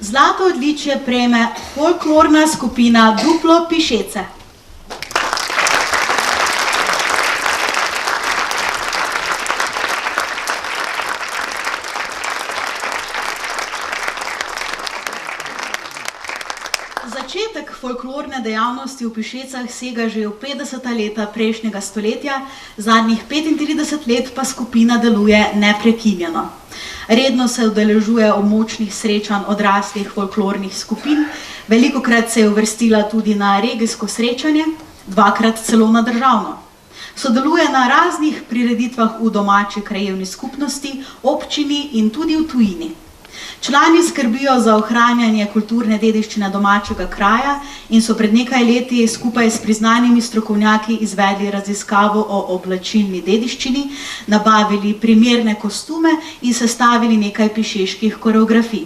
Zlato odličje prejme folklorna skupina Duplo Pišece. Začetek folklorne dejavnosti v Pišecah sega že v 50. leta prejšnjega stoletja, zadnjih 35 let pa skupina deluje neprekinjeno. Redno se udeležuje območnih srečanj odraslih folklornih skupin, velikokrat se je uvrstila tudi na regijsko srečanje, dvakrat celo na državno. Sodeluje na raznih prireditvah v domači krajevni skupnosti, občini in tudi v tujini. Člani skrbijo za ohranjanje kulturne dediščine domačega kraja in so pred nekaj leti skupaj s priznanimi strokovnjaki izvedli raziskavo o oblačilni dediščini, nabavili primerne kostume in sestavili nekaj pišeških koreografij.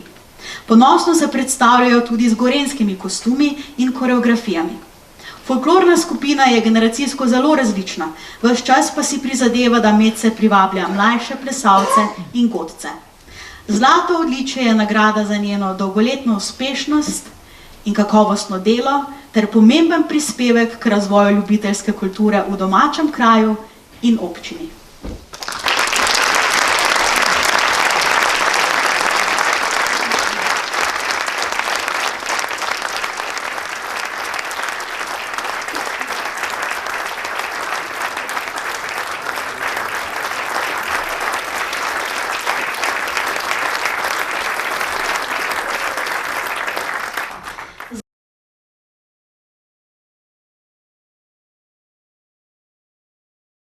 Ponosno se predstavljajo tudi z gorenjskimi kostumi in koreografijami. Folklorna skupina je generacijsko zelo različna, ves čas pa si prizadeva, da medse privablja mlajše plesalce in godce. Zlato odličje je nagrada za njeno dolgoletno uspešnost in kakovostno delo ter pomemben prispevek k razvoju ljubiteljske kulture v domačem kraju in občini.